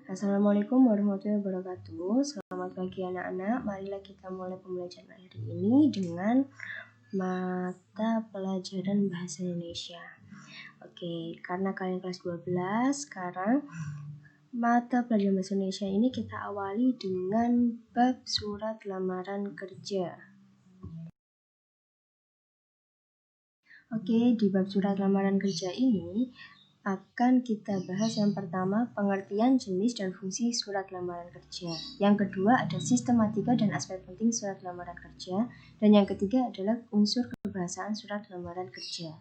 Assalamualaikum warahmatullahi wabarakatuh. Selamat pagi anak-anak. Marilah kita mulai pembelajaran hari ini dengan mata pelajaran bahasa Indonesia. Oke, karena kalian kelas 12, sekarang mata pelajaran bahasa Indonesia ini kita awali dengan bab surat lamaran kerja. Oke, di bab surat lamaran kerja ini akan kita bahas yang pertama pengertian jenis dan fungsi surat lamaran kerja. Yang kedua ada sistematika dan aspek penting surat lamaran kerja. Dan yang ketiga adalah unsur kebahasaan surat lamaran kerja.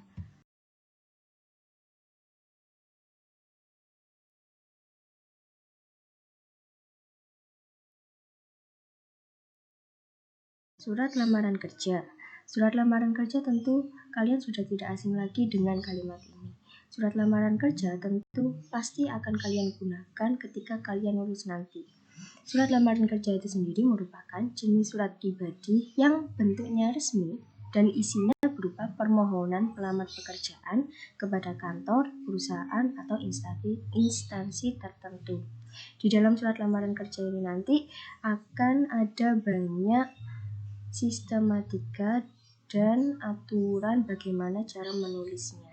Surat lamaran kerja. Surat lamaran kerja tentu kalian sudah tidak asing lagi dengan kalimat ini. Surat lamaran kerja tentu pasti akan kalian gunakan ketika kalian lulus nanti. Surat lamaran kerja itu sendiri merupakan jenis surat pribadi yang bentuknya resmi dan isinya berupa permohonan pelamar pekerjaan kepada kantor, perusahaan, atau instansi tertentu. Di dalam surat lamaran kerja ini nanti akan ada banyak sistematika dan aturan bagaimana cara menulisnya.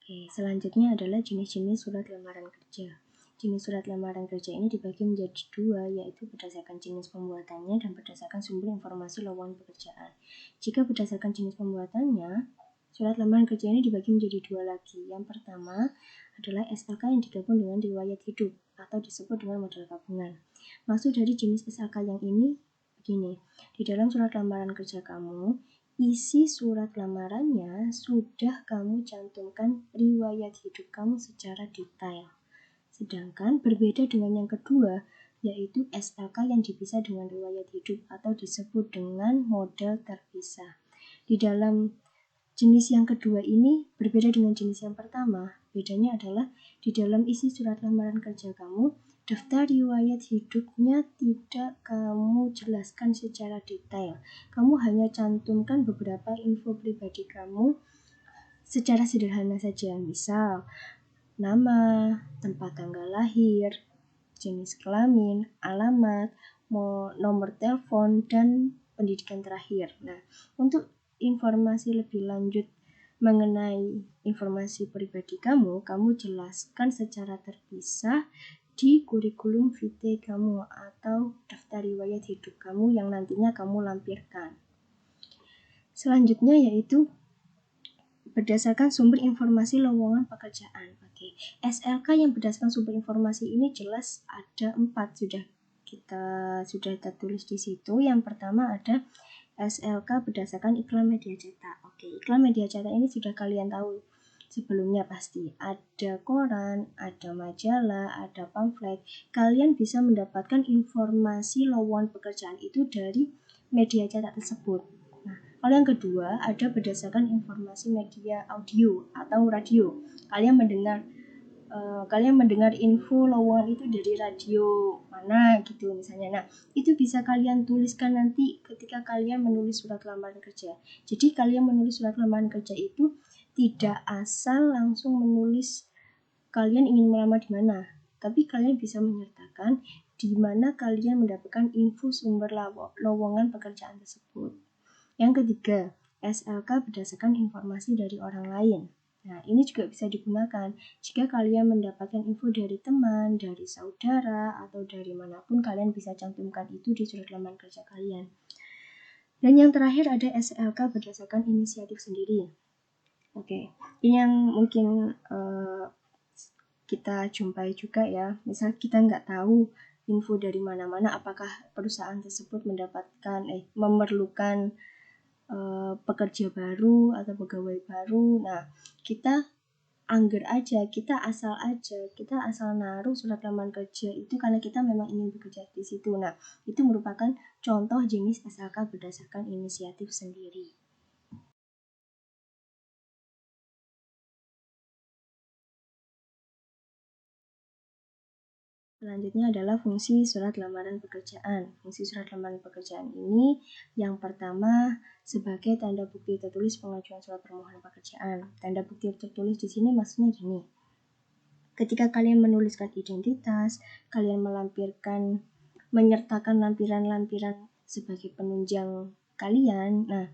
Oke, selanjutnya adalah jenis-jenis surat lamaran kerja. Jenis surat lamaran kerja ini dibagi menjadi dua, yaitu berdasarkan jenis pembuatannya dan berdasarkan sumber informasi lowongan pekerjaan. Jika berdasarkan jenis pembuatannya, surat lamaran kerja ini dibagi menjadi dua lagi. Yang pertama adalah SLK yang digabung dengan riwayat hidup atau disebut dengan modal gabungan. Maksud dari jenis SLK yang ini begini, di dalam surat lamaran kerja kamu, isi surat lamarannya sudah kamu cantumkan riwayat hidup kamu secara detail. Sedangkan berbeda dengan yang kedua, yaitu SLK yang dipisah dengan riwayat hidup atau disebut dengan model terpisah. Di dalam jenis yang kedua ini berbeda dengan jenis yang pertama. Bedanya adalah di dalam isi surat lamaran kerja kamu, daftar riwayat hidupnya tidak kamu jelaskan secara detail. Kamu hanya cantumkan beberapa info pribadi kamu secara sederhana saja. Misal, nama, tempat tanggal lahir, jenis kelamin, alamat, nomor telepon, dan pendidikan terakhir. Nah, untuk informasi lebih lanjut mengenai informasi pribadi kamu jelaskan secara terpisah di kurikulum vitae kamu atau daftar riwayat hidup kamu yang nantinya kamu lampirkan. Selanjutnya yaitu berdasarkan sumber informasi lowongan pekerjaan. Oke, SLK yang berdasarkan sumber informasi ini jelas ada 4 sudah tulis di situ. Yang pertama ada SLK berdasarkan iklan media cetak. Oke, iklan media cetak ini sudah kalian tahu sebelumnya pasti. Ada koran, ada majalah, ada pamflet. Kalian bisa mendapatkan informasi lowongan pekerjaan itu dari media cetak tersebut. Nah, kalau yang kedua ada berdasarkan informasi media audio atau radio. Kalian mendengar info lowongan itu dari radio mana gitu misalnya. Nah, itu bisa kalian tuliskan nanti ketika kalian menulis surat lamaran kerja. Jadi kalian menulis surat lamaran kerja itu tidak asal langsung menulis kalian ingin melamar di mana, tapi kalian bisa menyertakan di mana kalian mendapatkan info sumber lowongan pekerjaan tersebut. Yang ketiga, SLK berdasarkan informasi dari orang lain. Nah, ini juga bisa digunakan jika kalian mendapatkan info dari teman, dari saudara, atau dari manapun kalian bisa cantumkan itu di surat lamaran kerja kalian. Dan yang terakhir ada SLK berdasarkan inisiatif sendiri. Oke, ini yang mungkin kita jumpai juga ya. Misal kita nggak tahu info dari mana-mana apakah perusahaan tersebut memerlukan pekerja baru atau pegawai baru. Nah, kita asal naruh surat lamaran kerja itu karena kita memang ingin bekerja di situ. Nah, itu merupakan contoh jenis SLK berdasarkan inisiatif sendiri. Selanjutnya adalah fungsi surat lamaran pekerjaan. Fungsi surat lamaran pekerjaan ini yang pertama sebagai tanda bukti tertulis pengajuan surat permohonan pekerjaan. Tanda bukti tertulis di sini maksudnya gini. Ketika kalian menuliskan identitas, kalian menyertakan lampiran-lampiran sebagai penunjang kalian. Nah,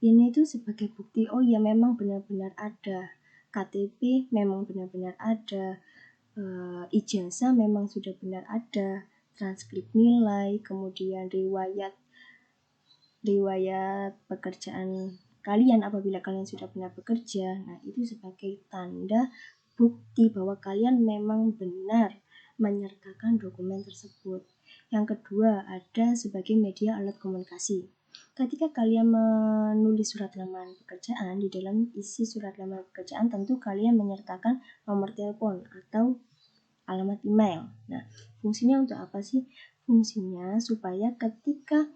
ini tuh sebagai bukti, oh ya memang benar-benar ada. KTP memang benar-benar ada. Ijazah memang sudah benar ada, transkrip nilai, kemudian riwayat pekerjaan kalian apabila kalian sudah benar bekerja. Nah, itu sebagai tanda bukti bahwa kalian memang benar menyertakan dokumen tersebut. Yang kedua, ada sebagai media alat komunikasi. Ketika kalian menulis surat lamaran pekerjaan, di dalam isi surat lamaran pekerjaan tentu kalian menyertakan nomor telepon atau alamat email. Nah, fungsinya untuk apa sih? Fungsinya supaya ketika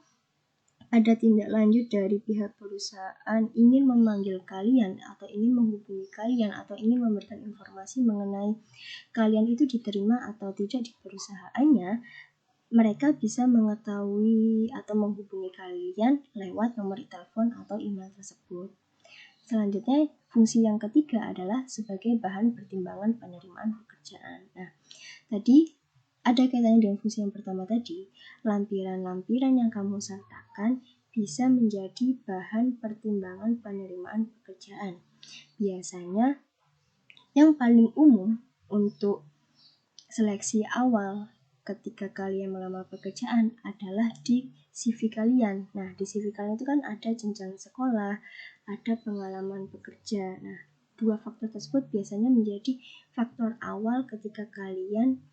ada tindak lanjut dari pihak perusahaan ingin memanggil kalian atau ingin menghubungi kalian atau ingin memberikan informasi mengenai kalian itu diterima atau tidak di perusahaannya, mereka bisa mengetahui atau menghubungi kalian lewat nomor telepon atau email tersebut. Selanjutnya, fungsi yang ketiga adalah sebagai bahan pertimbangan penerimaan pekerjaan. Nah, tadi ada kaitannya dengan fungsi yang pertama tadi, lampiran-lampiran yang kamu sertakan bisa menjadi bahan pertimbangan penerimaan pekerjaan. Biasanya yang paling umum untuk seleksi awal ketika kalian melamar pekerjaan adalah di CV kalian. Nah, di CV kalian itu kan ada jenjang sekolah, ada pengalaman bekerja. Nah, dua faktor tersebut biasanya menjadi faktor awal ketika kalian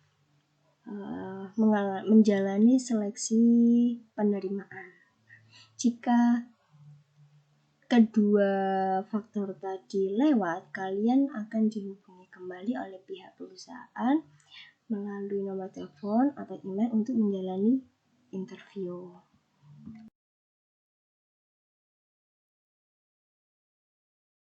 menjalani seleksi penerimaan. Jika kedua faktor tadi lewat, kalian akan dihubungi kembali oleh pihak perusahaan melalui nomor telepon atau email untuk menjalani interview.